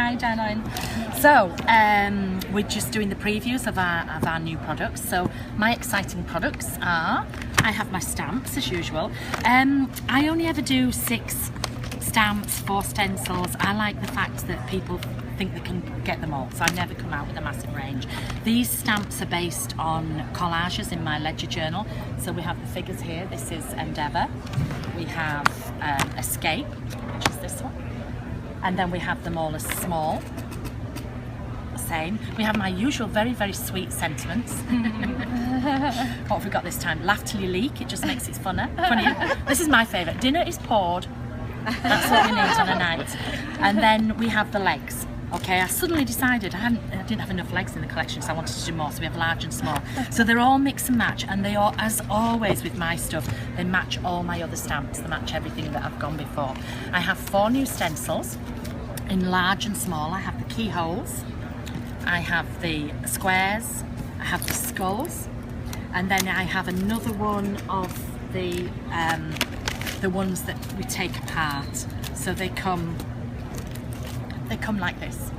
Hi, Dyan. So, we're just doing the previews of our new products. So, my exciting products are, I have my stamps as usual. I only ever do 6 stamps, 4 stencils. I like the fact that people think they can get them all, so I never come out with a massive range. These stamps are based on collages in my ledger journal. So we have the figures here. This is Endeavour. We have Escape, which is this one, and then we have them all as small. Same. We have my usual very, very sweet sentiments. What have we got this time? Laugh till you leak. It just makes it funnier. This is my favourite. Dinner is poured. That's what we need on a night. And then we have the legs. Okay, I suddenly decided I didn't have enough legs in the collection, so I wanted to do more. So we have large and small. So they're all mix and match, and they all, as always with my stuff, they match all my other stamps. They match everything that I've gone before. I have 4 new stencils in large and small. I have the keyholes, I have the squares, I have the skulls, and then I have another one of the ones that we take apart. So they come like this,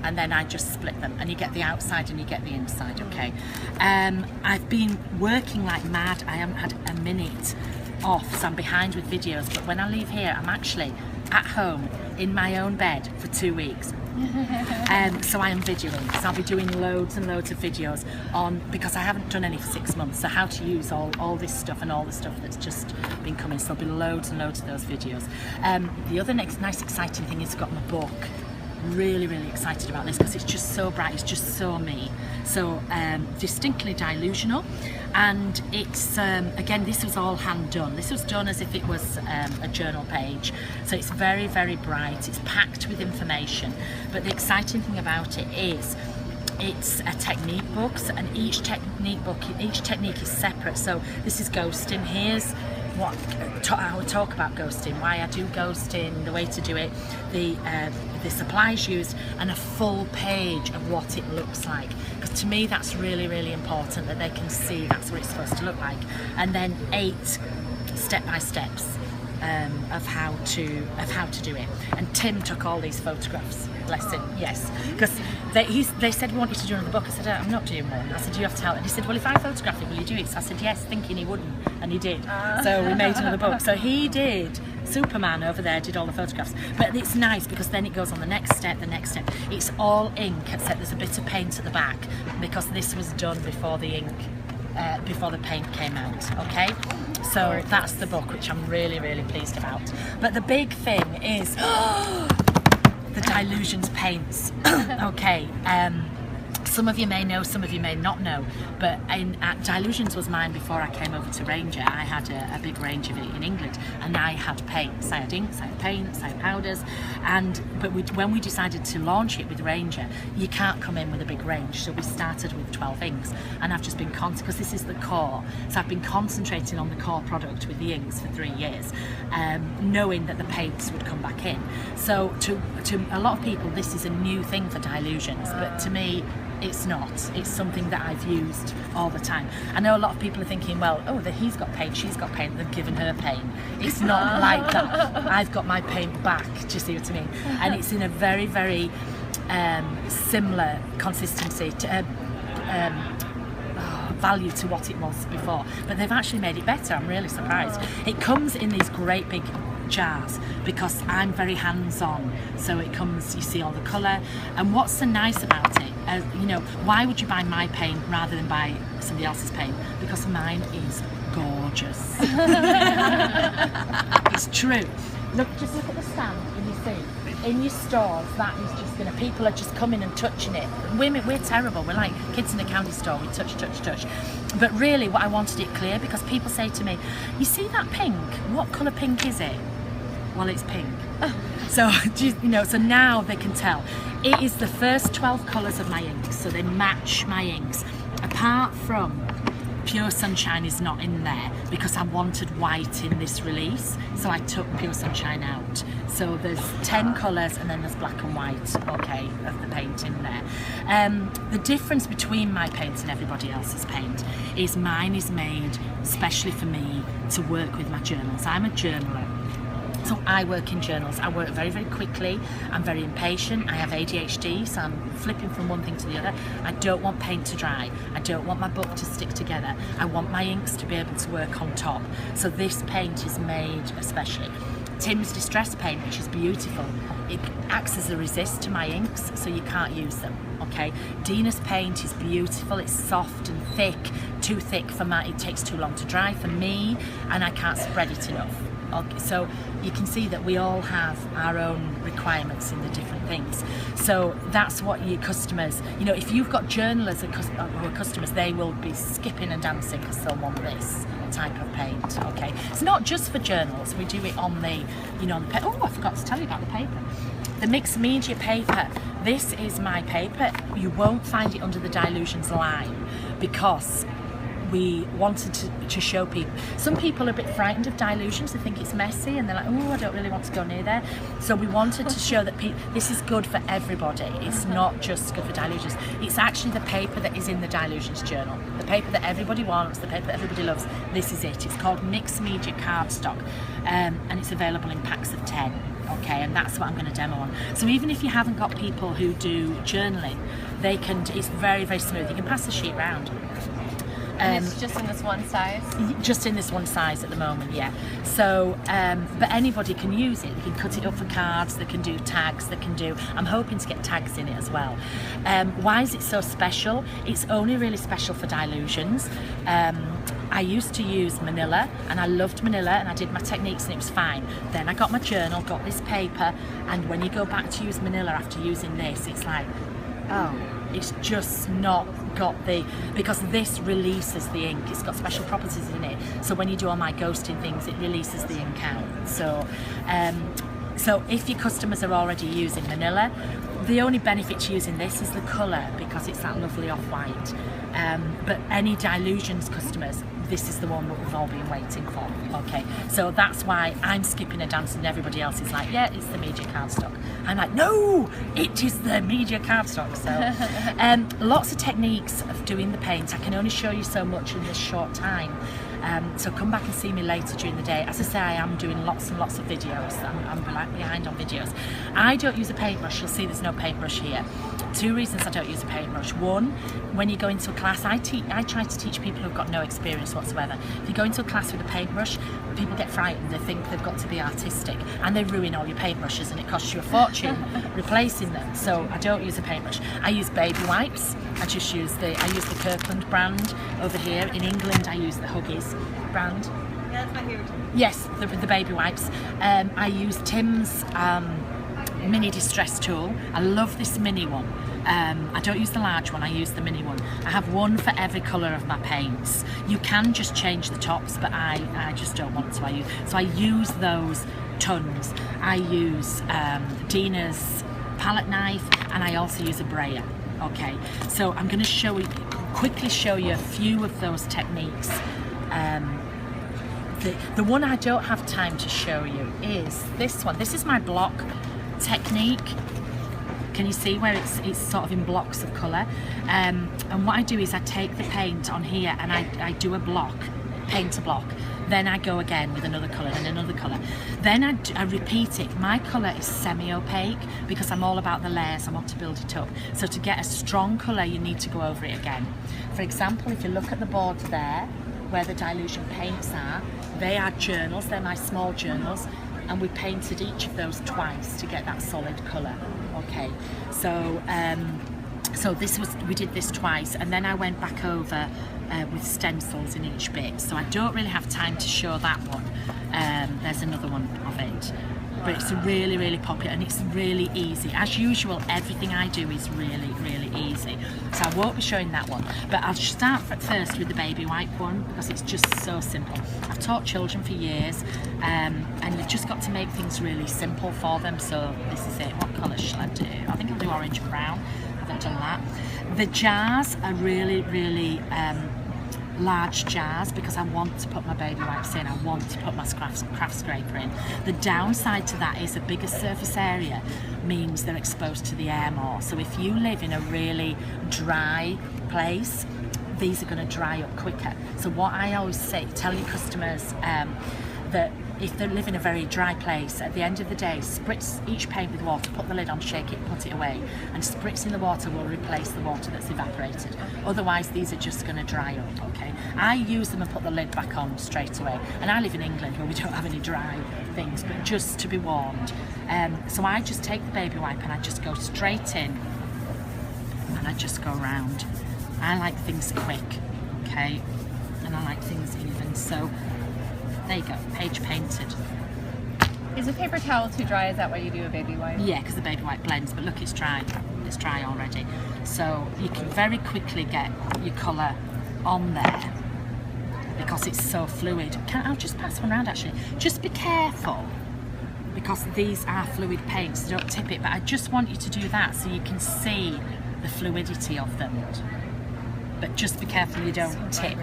and then I just split them, and you get the outside and you get the inside. Okay, I've been working like mad. I haven't had a minute off, so I'm behind with videos, but when I leave here I'm actually at home in my own bed for 2 weeks. So I am videoing, so I'll be doing loads and loads of videos on, because I haven't done any for 6 months, so how to use all this stuff and all the stuff that's just been coming. So there'll be loads and loads of those videos. The other nice exciting thing is I've got my book. Really excited about this because it's just so bright, it's just so me, so distinctly delusional. And it's again, this was all hand done. This was done as if it was a journal page, so it's very bright, it's packed with information. But the exciting thing about it is it's a technique book, and each technique is separate. So this is ghosting. Here's what I would talk about ghosting, why I do ghosting, the way to do it, the supplies used, and a full page of what it looks like. Because to me that's really important, that they can see that's what it's supposed to look like. And then 8 step-by-steps of how to do it. And Tim took all these photographs, bless him. Yes, because they said we want you to do another book. I said I'm not doing one. I said you have to help. And he said, well, if I photograph it, will you do it? So I said yes, thinking he wouldn't, and he did. So we made another book. So he did. Superman over there did all the photographs, but it's nice because then it goes on the next step. It's all ink, except there's a bit of paint at the back because this was done before the ink, before the paint came out. Okay, so that's the book, which I'm really pleased about. But the big thing is the Dylusions paints. Okay, some of you may know, some of you may not know, but Dylusions was mine before I came over to Ranger. I had a big range of it in England, and I had paints. I had inks, I had paints, I had powders, but when we decided to launch it with Ranger, you can't come in with a big range, so we started with 12 inks, and I've just been because this is the core, so I've been concentrating on the core product with the inks for 3 years, knowing that the paints would come back in. So to a lot of people this is a new thing for Dylusions, but to me it's not. It's something that I've used all the time. I know a lot of people are thinking, well, oh, he's got paint, she's got paint, they've given her paint. It's not like that. I've got my paint back, do you see what I mean? And it's in a very similar consistency to value to what it was before, but they've actually made it better. I'm really surprised. It comes in these great big jars because I'm very hands-on, so it comes, you see all the colour. And what's so nice about it, you know, why would you buy my paint rather than buy somebody else's paint? Because mine is gorgeous. It's true. Just look at the stand, and you see in your stores that is just gonna, people are just coming and touching it. We're terrible. We're like kids in a candy store. We touch. But really, what I wanted it clear, because people say to me, "You see that pink? What colour pink is it?" Well, it's pink. So you know, so now they can tell. It is the first 12 colours of my inks, so they match my inks. Apart from Pure Sunshine is not in there because I wanted white in this release, so I took Pure Sunshine out. So there's 10 colours and then there's black and white, okay, of the paint in there. The difference between my paint and everybody else's paint is mine is made especially for me to work with my journals. I'm a journaler. So I work in journals. I work very, very quickly. I'm very impatient. I have ADHD, so I'm flipping from one thing to the other. I don't want paint to dry. I don't want my book to stick together. I want my inks to be able to work on top. So this paint is made especially. Tim's Distress Paint, which is beautiful, it acts as a resist to my inks, so you can't use them, okay? Dina's paint is beautiful, it's soft and thick, too thick for it takes too long to dry for me, and I can't spread it enough. Okay, so you can see that we all have our own requirements in the different things. So that's what your customers, you know, if you've got journalists who are customers, they will be skipping and dancing because they'll want this type of paint, okay? It's not just for journals, we do it on the, you know, on the oh, I forgot to tell you about the paper. The mixed media paper, this is my paper. You won't find it under the Dylusions line because we wanted to show people. Some people are a bit frightened of Dylusions, they think it's messy and they're like, oh, I don't really want to go near there. So we wanted to show that this is good for everybody. It's not just good for Dylusions. It's actually the paper that is in the Dylusions journal. The paper that everybody wants, the paper that everybody loves. This is it. It's called Mixed Media Cardstock, and it's available in packs of 10. Okay, and that's what I'm going to demo on. So even if you haven't got people who do journaling, they can, it's very, very smooth. You can pass the sheet round. And it's just in this one size? Just in this one size at the moment, yeah. So, but anybody can use it. They can cut it up for cards, they can do tags, they can do, I'm hoping to get tags in it as well. Why is it so special? It's only really special for Dylusions. I used to use manila and I loved manila and I did my techniques and it was fine. Then I got my journal, got this paper, and when you go back to use manila after using this, it's like, oh, it's just not got the, because this releases the ink, it's got special properties in it, so when you do all my ghosting things it releases the ink out. So so if your customers are already using manila, the only benefit to using this is the colour because it's that lovely off-white, but any Dylusions customers, this is the one that we've all been waiting for. Okay, so that's why I'm skipping a dance and everybody else is like, yeah, it's the media cardstock. I'm like, no, it is the media cardstock. So lots of techniques of doing the paint. I can only show you so much in this short time. So come back and see me later during the day. As I say, I am doing lots and lots of videos. I'm like behind on videos. I don't use a paintbrush. You'll see there's no paintbrush here. 2 reasons I don't use a paintbrush. One, when you go into a class, I try to teach people who've got no experience whatsoever. If you go into a class with a paintbrush, people get frightened. They think they've got to be artistic and they ruin all your paintbrushes and it costs you a fortune replacing them. So I don't use a paintbrush. I use baby wipes. I use the Kirkland brand over here. In England, I use the Huggies brand. Yeah, that's my favorite. Yes, the baby wipes. I use Tim's mini distress tool. I love this mini one. I don't use the large one, I use the mini one. I have one for every colour of my paints. You can just change the tops, but I just don't want to. So I use those tons. I use Dina's palette knife and I also use a brayer. Okay, so I'm going to quickly show you a few of those techniques. The one I don't have time to show you is this one. This is my block technique. Can you see where it's sort of in blocks of colour? And what I do is I take the paint on here and I do a block, paint a block. Then I go again with another colour and another colour. Then I repeat it. My colour is semi-opaque because I'm all about the layers. I want to build it up. So to get a strong colour, you need to go over it again. For example, if you look at the board there, where the Dylusion paints are, they are journals. They're my small journals. And we painted each of those twice to get that solid colour. Okay, so so we did this twice, and then I went back over with stencils in each bit. So I don't really have time to show that one. There's another one of it, but it's really, really popular and it's really easy. As usual, everything I do is really, really easy. So I won't be showing that one, but I'll start first with the baby wipe one because it's just so simple. I've taught children for years, and you've just got to make things really simple for them. So this is it. What colour shall I do? I think I'll do orange and brown. I haven't done that. The jars are really, really large jars because I want to put my baby wipes in, I want to put my craft scraper in. The downside to that is a bigger surface area means they're exposed to the air more. So if you live in a really dry place, these are going to dry up quicker. So what I always say, tell your customers, that if they live in a very dry place, at the end of the day, spritz each paint with water, put the lid on, shake it, put it away, and spritzing the water will replace the water that's evaporated. Otherwise, these are just going to dry up, okay? I use them and put the lid back on straight away. And I live in England where we don't have any dry things, but just to be warned. So I just take the baby wipe and I just go straight in and I just go around. I like things quick, okay? And I like things even, so there you go, page painted. Is a paper towel too dry? Is that why you do a baby wipe? Yeah, because the baby wipe blends, but look, it's dry. It's dry already. So you can very quickly get your colour on there because it's so fluid. I'll just pass one around actually. Just be careful because these are fluid paints, so don't tip it, but I just want you to do that so you can see the fluidity of them. But just be careful you don't tip.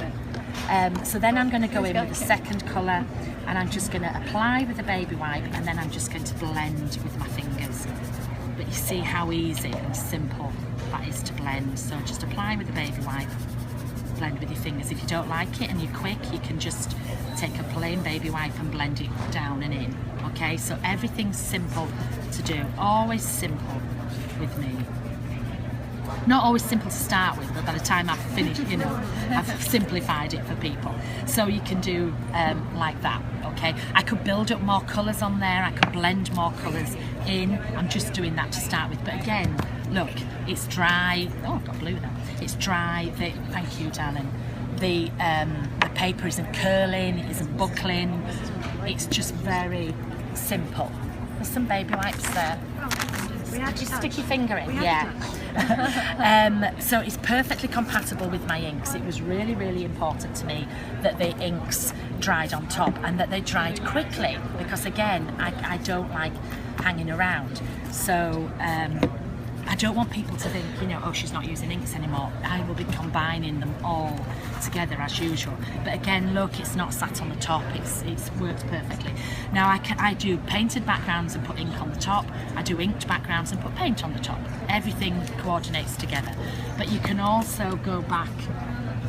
So then I'm going to go in with the second colour and I'm just going to apply with a baby wipe and then I'm just going to blend with my fingers. But you see how easy and simple that is to blend. So just apply with the baby wipe, blend with your fingers. If you don't like it and you're quick, you can just take a plain baby wipe and blend it down and in. Okay, so everything's simple to do, always simple with me. Not always simple to start with, but by the time I've finished, you know, I've simplified it for people. So you can do like that, okay? I could build up more colours on there, I could blend more colours in. I'm just doing that to start with. But again, look, it's dry. Oh, I've got blue now. It's dry. Thank you, darling. The paper isn't curling, it isn't buckling. It's just very simple. There's some baby wipes there. Just stick your finger in, yeah. So it's perfectly compatible with my inks. It was really, really important to me that the inks dried on top and that they dried quickly because again, I don't like hanging around. So I don't want people to think, you know, oh, she's not using inks anymore. I will be combining them all together as usual. But again, look, it's not sat on the top. It's worked perfectly. Now I do painted backgrounds and put ink on the top. I do inked backgrounds and put paint on the top. Everything coordinates together. But you can also go back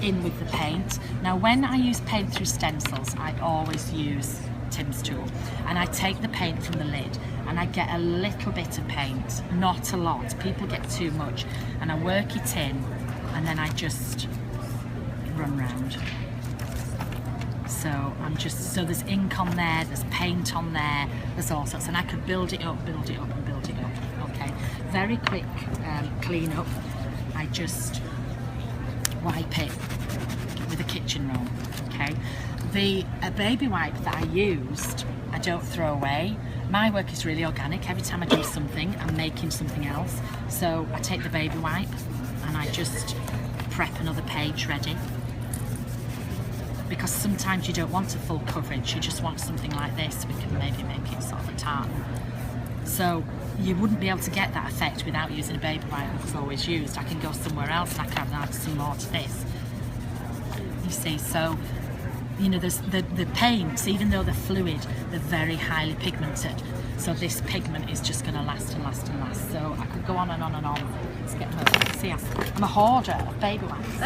in with the paint. Now, when I use paint through stencils, I always use Tim's tool, and I take the paint from the lid and I get a little bit of paint, not a lot. People get too much, and I work it in and then I just run round. So so there's ink on there, there's paint on there, there's all sorts, and I could build it up and build it up. Okay, very quick clean up. I just wipe it with a kitchen roll. Okay, the baby wipe that I used, I don't throw away. My work is really organic. Every time I do something, I'm making something else. So I take the baby wipe and I just prep another page ready. Because sometimes you don't want a full coverage, you just want something like this. We can maybe make it sort of a tartan. So you wouldn't be able to get that effect without using a baby wipe that was always used. I can go somewhere else and I can add some more to this. You see, so you know, there's the paints, even though they're fluid, they're very highly pigmented. So this pigment is just going to last and last and last. So I could go on and on and on. Let's get them. See, I'm a hoarder of baby wipes.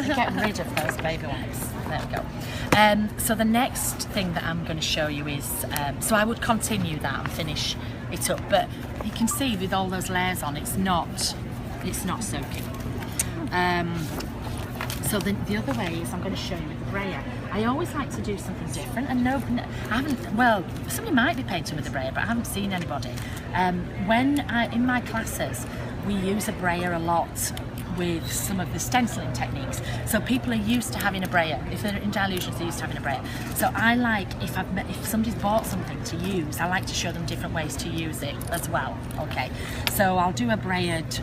Get rid of those baby wipes. There we go. So the next thing that I'm going to show you is, so I would continue that and finish it up. But you can see with all those layers on, it's not soaking. So the other way is I'm going to show you with the brayer. I always like to do something different, and I haven't, well, somebody might be painting with a brayer, but I haven't seen anybody. In my classes, we use a brayer a lot with some of the stenciling techniques. So people are used to having a brayer. If they're in dilutions, they're used to having a brayer. So I like, if somebody's bought something to use, I like to show them different ways to use it as well. Okay, so I'll do a brayered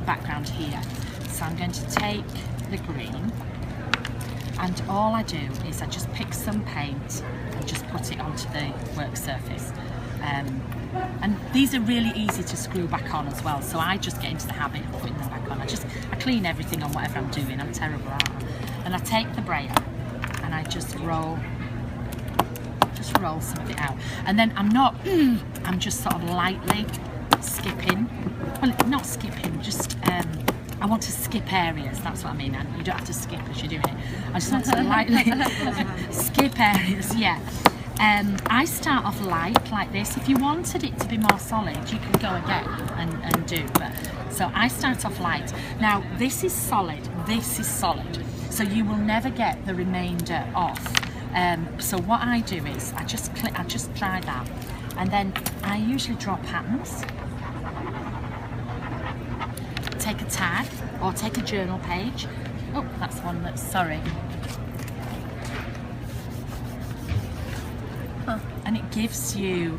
background here. So I'm going to take the green, and all I do is I just pick some paint and just put it onto the work surface. And these are really easy to screw back on as well, so I just get into the habit of putting them back on. I clean everything on whatever I'm doing. I'm terrible at that. And I take the brayer and I just roll some of it out. And then I'm just sort of lightly skipping. Well, not skipping, just I want to skip areas, that's what I mean. You don't have to skip as you're doing it. I just want to lightly skip areas, yeah. I start off light like this. If you wanted it to be more solid, you can go again and do. But so I start off light. Now this is solid. This is solid. So you will never get the remainder off. So what I do is I just dry that, and then I usually draw patterns. Take a tag or take a journal page. Oh, that's one that's, sorry. Huh. And it gives you,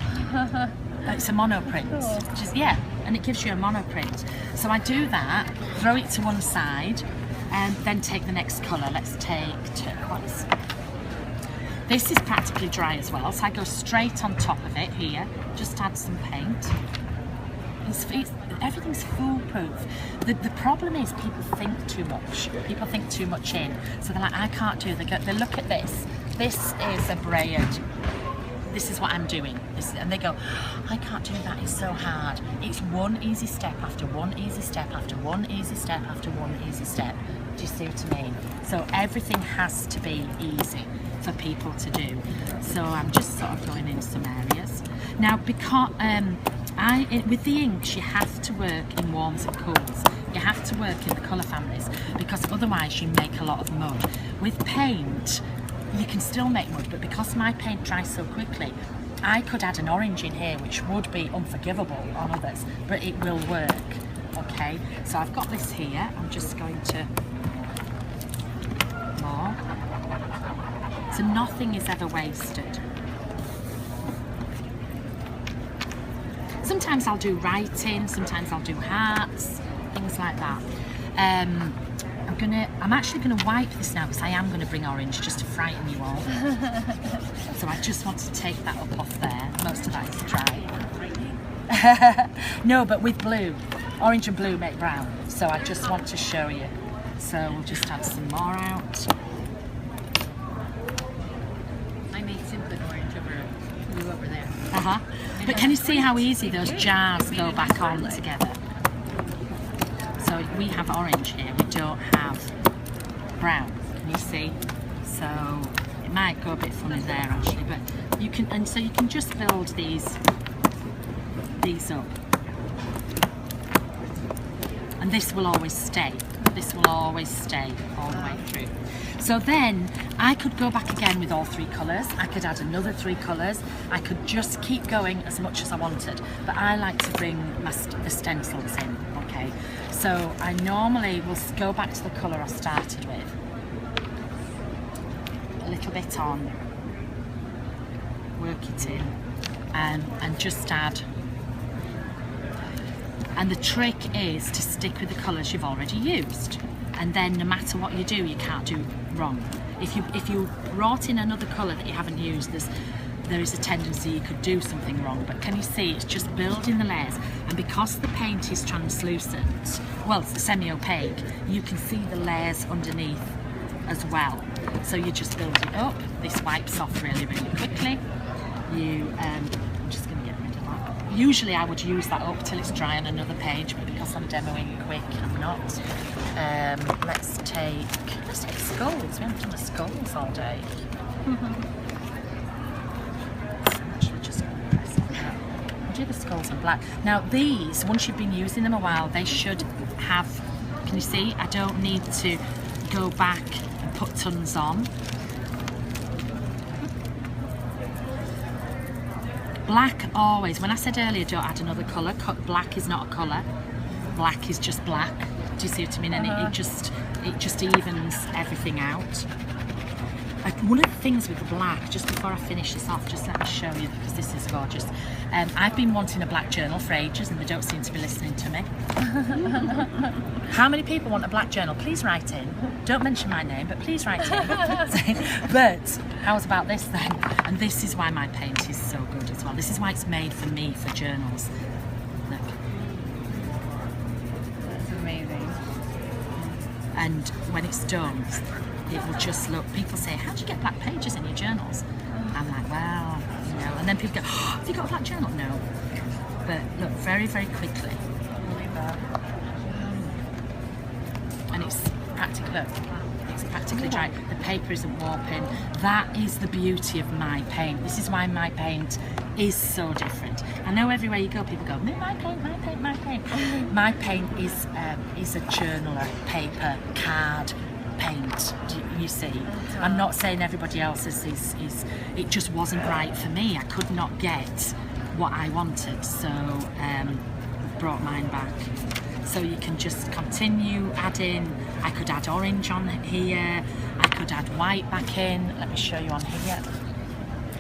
it's a monoprint. Cool. Yeah, and it gives you a monoprint. So I do that, throw it to one side, and then take the next colour. Let's take turquoise. This is practically dry as well, so I go straight on top of it here, just add some paint. Everything's foolproof. The problem is people think too much. People think too much in. So they're like, I can't do it. They look at this. This is a braid. This is what I'm doing. And they go, I can't do that. It's so hard. It's one easy step after one easy step after one easy step after one easy step. Do you see what I mean? So everything has to be easy for people to do. So I'm just sort of going in some areas. Now, because with the inks, you have to work in warms and cools. You have to work in the colour families, because otherwise you make a lot of mud. With paint, you can still make mud, but because my paint dries so quickly, I could add an orange in here, which would be unforgivable on others, but it will work. Okay, so I've got this here. I'm just going to more. So nothing is ever wasted. Sometimes I'll do writing, sometimes I'll do hearts, things like that. I'm actually gonna wipe this now, because I am gonna bring orange just to frighten you all. So I just want to take that up off there. Most of that is dry. No, but with blue, orange and blue make brown. So I just want to show you. So we'll just add some more out. I made simple orange over blue over there. But can you see how easy those jars go back on together? So we have orange here, we don't have brown. Can you see? So it might go a bit funny there actually, but you can, and so you can just build these up. And this will always stay. This will always stay all the way through. So then I could go back again with all three colours. I could add another three colours. I could just keep going as much as I wanted. But I like to bring the stencils in, okay? So I normally will go back to the colour I started with. A little bit on, work it in, and just add. And the trick is to stick with the colours you've already used. And then no matter what you do, you can't do wrong. If you brought in another colour that you haven't used, there is a tendency you could do something wrong. But can you see, it's just building the layers, and because the paint is translucent, well, it's semi-opaque, you can see the layers underneath as well. So you just build it up. This wipes off really, really quickly. I'm just going to get rid of that. Usually I would use that up till it's dry on another page, but because I'm demoing quick, I'm not. Let's take skulls. We haven't done the skulls all day. I'll do the skulls in black. Now these, once you've been using them a while, they should have, can you see? I don't need to go back and put tons on. Black always, when I said earlier don't add another colour, black is not a colour. Black is just black. Do you see what I mean? And it just evens everything out. One of the things with the black, just before I finish this off, just let me show you, because this is gorgeous. I've been wanting a black journal for ages and they don't seem to be listening to me. How many people want a black journal? Please write in. Don't mention my name, but please write in. But how's about this then? And this is why my paint is so good as well. This is why it's made for me, for journals. Look. That's amazing. And when it's done, it will just look, people say, how do you get black pages in your journals? I'm like, well, you know, and then people go, oh, have you got a black journal? No. But look, very, very quickly. And it's practical, look, it's practically dry. The paper isn't warping. That is the beauty of my paint. This is why my paint is so different. I know everywhere you go, people go, my paint, my paint, my paint. My paint is a journaler, paper, card, paint. You see, I'm not saying everybody else's is. It just wasn't right for me. I could not get what I wanted, so brought mine back. So you can just continue adding. I could add orange on here. I could add white back in. Let me show you on here.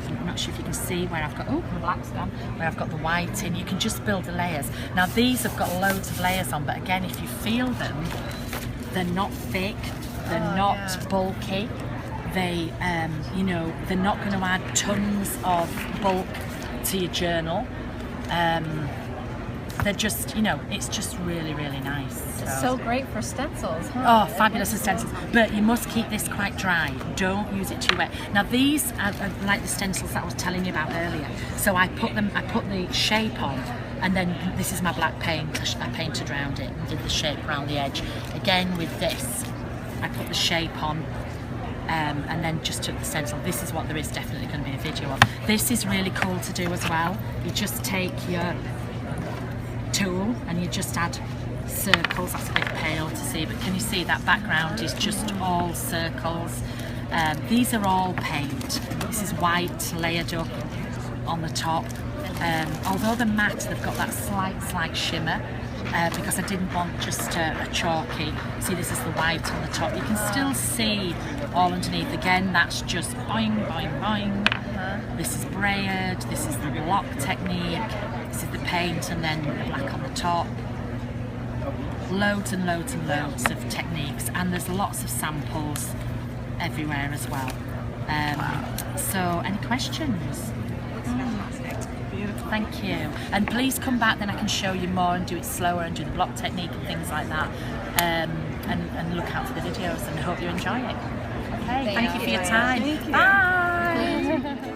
I'm not sure if you can see where I've got, oh, my black's gone, where I've got the white in. You can just build the layers. Now these have got loads of layers on, but again, if you feel them, they're not thick, they're not bulky. They, you know, they're not going to add tons of bulk to your journal. They're just, you know, it's just really, really nice. It's so great for stencils, huh? Oh, fabulous for stencils. But you must keep this quite dry. Don't use it too wet. Now these are like the stencils that I was telling you about earlier. So I put the shape on, and then this is my black paint. I painted around it and did the shape around the edge. Again with this, I put the shape on. And then just took the stencil. This is what there is definitely going to be a video of. This is really cool to do as well. You just take your tool and you just add circles. That's a bit pale to see, but can you see that background is just all circles. These are all paint. This is white layered up on the top. Although they're matte, they've got that slight shimmer. Because I didn't want just a chalky. See, this is the white on the top. You can still see all underneath. Again, that's just boing, boing, boing. This is braid. This is the block technique. This is the paint, and then the black on the top. Loads and loads and loads of techniques, and there's lots of samples everywhere as well. So, any questions? Thank you. And please come back, then I can show you more and do it slower and do the block technique and things like that. And look out for the videos, and I hope you enjoy it. Okay, thank you for your time. Bye.